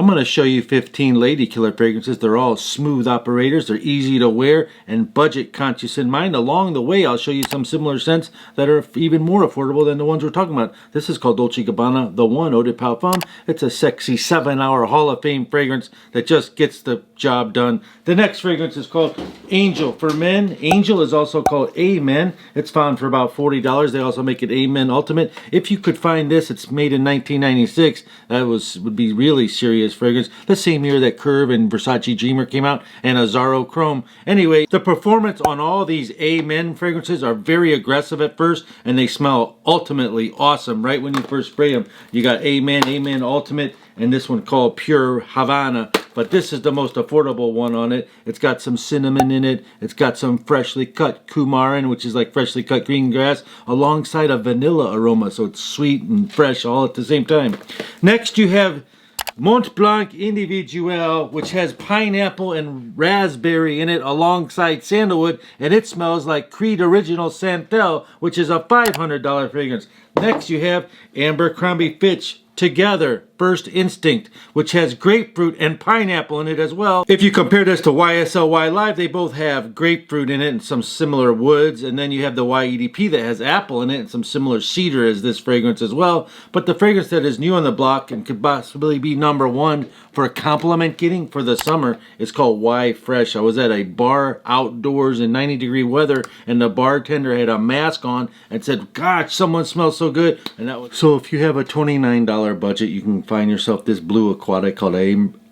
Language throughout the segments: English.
I'm going to show you 15 lady killer fragrances. They're all smooth operators. They're easy to wear and budget conscious in mind. Along the way, I'll show you some similar scents that are even more affordable than the ones we're talking about. This is called Dolce & Gabbana The One Eau de Parfum. It's a sexy 7-hour Hall of Fame fragrance that just gets the job done. The next fragrance is called Angel for men. Angel is also called Amen. It's found for about $40. They also make it Amen Ultimate. If you could find this, it's made in 1996. That would be really serious fragrance. The same year that Curve and Versace Dreamer came out, and Azzaro Chrome. Anyway, the performance on all these Amen fragrances are very aggressive at first, and they smell ultimately awesome right when you first spray them. You got Amen, Amen Ultimate, and this one called Pure Havana. But this is the most affordable one on it. It's got some cinnamon in it. It's got some freshly cut coumarin, which is like freshly cut green grass, alongside a vanilla aroma. So it's sweet and fresh all at the same time. Next you have Mont Blanc Individuel, which has pineapple and raspberry in it alongside sandalwood, and it smells like Creed Original Santal, which is a $500 fragrance. Next you have Abercrombie Fitch Together First Instinct, which has grapefruit and pineapple in it as well. If you compare this to YSL Live, they both have grapefruit in it and some similar woods, and then you have the YEDP that has apple in it and some similar cedar as this fragrance as well. But the fragrance that is new on the block and could possibly be #1 for a compliment getting for the summer is called Y Fresh. I was at a bar outdoors in 90-degree weather, and the bartender had a mask on and said, "Gosh, someone smells so good." And that was so. If you have a $29 budget, you can find yourself this blue aquatic called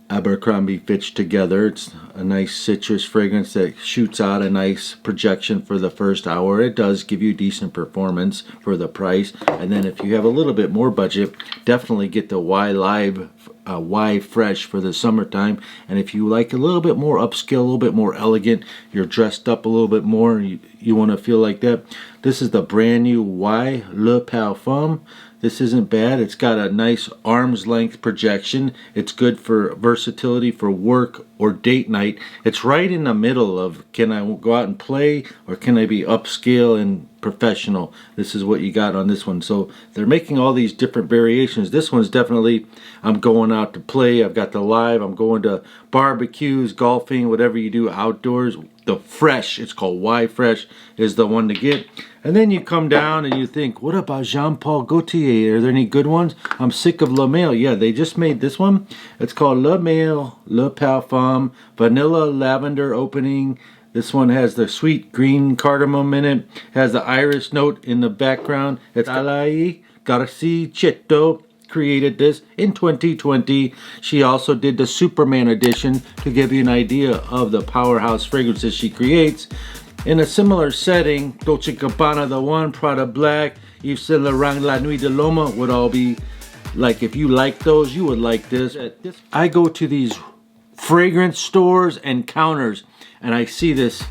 Abercrombie Fitch Together. It's a nice citrus fragrance that shoots out a nice projection for the first hour. It does give you decent performance for the price. And then if you have a little bit more budget, definitely get the Y Fresh for the summertime. And if you like a little bit more upscale, a little bit more elegant, you're dressed up a little bit more, you want to feel like that, this is the brand new Y Le Parfum. This isn't bad. It's got a nice arm's length projection. It's good for versatility for work or date night. It's right in the middle of, can I go out and play, or can I be upscale and professional? This is what you got on this one. So they're making all these different variations. This one's definitely, I'm going out to play. I've got the live. I'm going to barbecues, golfing, whatever you do outdoors. The Fresh, it's called Y Fresh, is the one to get. And then you come down and you think, what about Jean Paul Gaultier? Are there any good ones? I'm sick of Le Mail. Yeah, they just made this one. It's called Le Mail Le Parfum, vanilla lavender opening. This one has the sweet green cardamom in it, has the iris note in the background. It's Alain Garcia-Cheto created this in 2020. She also did the Superman edition to give you an idea of the powerhouse fragrances she creates. In a similar setting, Dolce & Gabbana The One, Prada Black, Yves Saint Laurent La Nuit de l'Homme would all be like, if you like those, you would like this. I go to these fragrance stores and counters, and I see this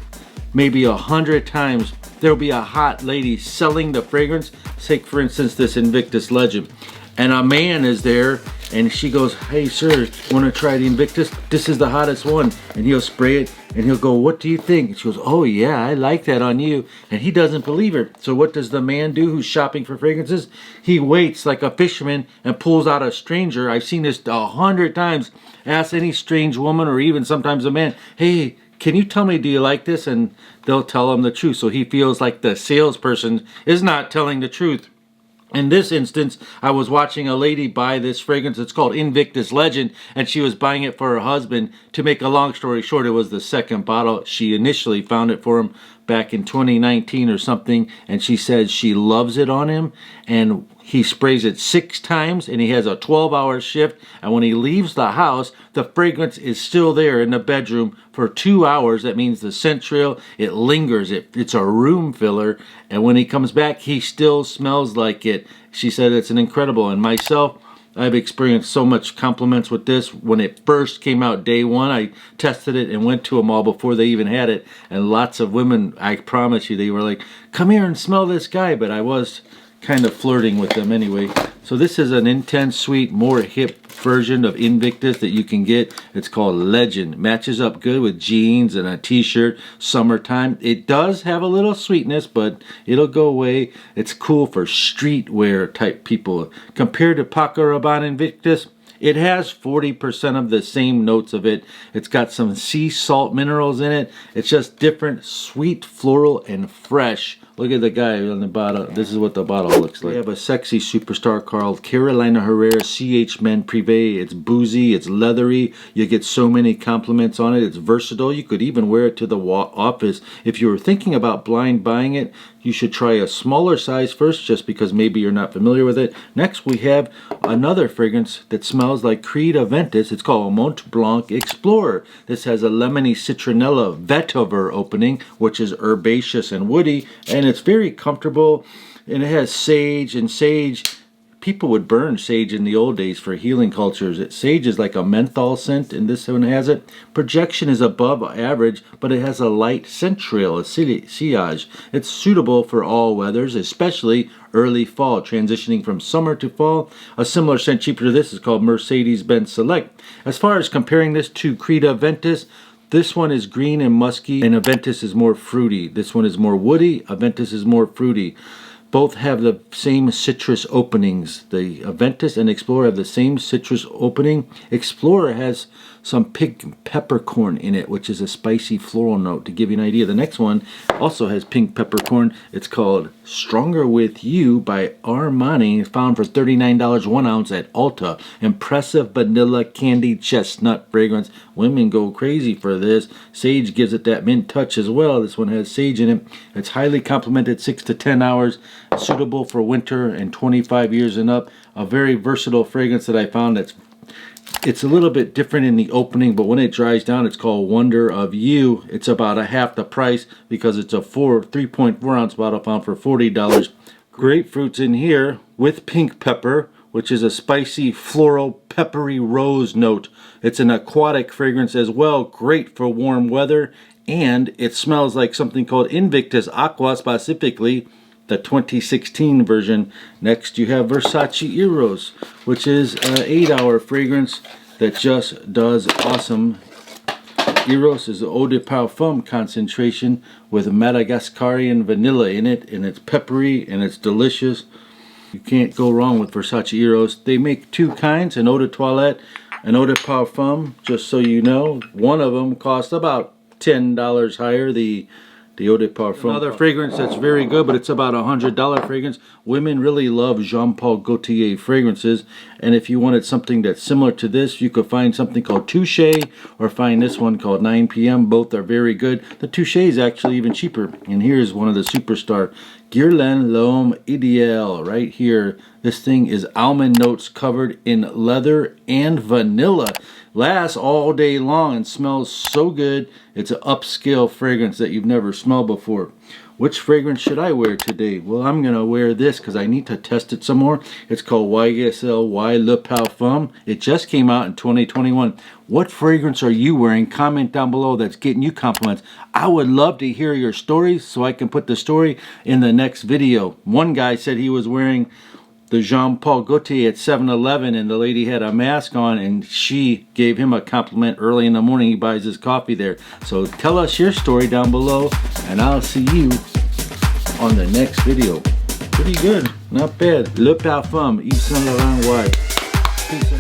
maybe 100 times. There'll be a hot lady selling the fragrance. Take, for instance, this Invictus Legend. And a man is there, and she goes, "Hey sir, want to try the Invictus? This is the hottest one." And he'll spray it, and he'll go, "What do you think?" And she goes, "Oh yeah, I like that on you." And he doesn't believe her. So what does the man do who's shopping for fragrances? He waits like a fisherman and pulls out a stranger. I've seen this 100 times. Ask any strange woman, or even sometimes a man, "Hey, can you tell me, do you like this?" And they'll tell him the truth. So he feels like the salesperson is not telling the truth. In this instance, I was watching a lady buy this fragrance. It's called Invictus Legend, and she was buying it for her husband. To make a long story short, it was the second bottle. She initially found it for him back in 2019 or something, and she said she loves it on him, and he sprays it 6 times, and he has a 12-hour shift, and when he leaves the house, the fragrance is still there in the bedroom for 2 hours. That means the scent trail, it lingers. It's a room filler, and when he comes back, he still smells like it. She said it's an incredible, and myself, I've experienced so much compliments with this. When it first came out day one, I tested it and went to them all before they even had it, and lots of women, I promise you, they were like, "Come here and smell this guy," but I was kind of flirting with them anyway. So this is an intense, sweet, more hip version of Invictus that you can get. It's called Legend. Matches up good with jeans and a t-shirt, summertime. It does have a little sweetness, but it'll go away. It's cool for streetwear type people. Compared to Paco Rabanne Invictus, It has 40% of the same notes of it. It's got some sea salt minerals in it. It's just different, sweet, floral, and fresh. Look at the guy on the bottle. This is what the bottle looks like. We have a sexy superstar called Carolina Herrera CH Men Privé. It's boozy, it's leathery. You get so many compliments on it. It's versatile. You could even wear it to the office. If you were thinking about blind buying it, you should try a smaller size first, just because maybe you're not familiar with it. Next, we have another fragrance that smells like Creed Aventus. It's called Mont Blanc Explorer. This has a lemony citronella vetiver opening, which is herbaceous and woody, and it's very comfortable. And it has sage, and sage, people would burn sage in the old days for healing cultures. Sage is like a menthol scent, and this one has it. Projection is above average, but it has a light scent trail, a sillage. It's suitable for all weathers, especially early fall, transitioning from summer to fall. A similar scent cheaper to this is called Mercedes-Benz Select. As far as comparing this to Creed Aventus, this one is green and musky, and Aventus is more fruity. This one is more woody, Aventus is more fruity. Both have the same citrus openings. The Aventus and Explorer have the same citrus opening. Explorer has some pink peppercorn in it, which is a spicy floral note, to give you an idea. The next one also has pink peppercorn. It's called Stronger With You by Armani. It's found for $39 1 ounce at Ulta. Impressive vanilla candied chestnut fragrance. Women go crazy for this. Sage gives it that mint touch as well. This one has sage in it. It's highly complimented, 6 to 10 hours. Suitable for winter and 25 years and up. A very versatile fragrance that I found. It's a little bit different in the opening, but when it dries down, it's called Wonder of You. It's about a half the price because it's a 3.4 ounce bottle, found for $40. Grapefruit's in here with pink pepper, which is a spicy floral peppery rose note. It's an aquatic fragrance as well, great for warm weather, and it smells like something called Invictus Aqua, specifically the 2016 version. Next, you have Versace Eros, which is an 8-hour fragrance that just does awesome. Eros is the eau de parfum concentration with Madagascarian vanilla in it, and it's peppery and it's delicious. You can't go wrong with Versace Eros. They make two kinds, an eau de toilette, an eau de parfum, just so you know. One of them costs about $10 higher, the eau de parfum. Another fragrance that's very good, but it's about $100 fragrance. Women really love Jean Paul Gaultier fragrances, and if you wanted something that's similar to this, you could find something called Touche, or find this one called 9 p.m. Both are very good. The Touche is actually even cheaper, and here's one of the superstar. Guerlain L'Homme Idéal, right here. This thing is almond notes covered in leather and vanilla. Lasts all day long and smells so good. It's an upscale fragrance that you've never smelled before. Which fragrance should I wear today? Well, I'm going to wear this because I need to test it some more. It's called YSL Y Le Parfum. It just came out in 2021. What fragrance are you wearing? Comment down below that's getting you compliments. I would love to hear your stories so I can put the story in the next video. One guy said he was wearing the Jean Paul Gaultier at 7-Eleven, and the lady had a mask on, and she gave him a compliment early in the morning. He buys his coffee there. So tell us your story down below, and I'll see you on the next video. Pretty good, not bad. Le Parfum, Yves Saint Laurent White. Peace out.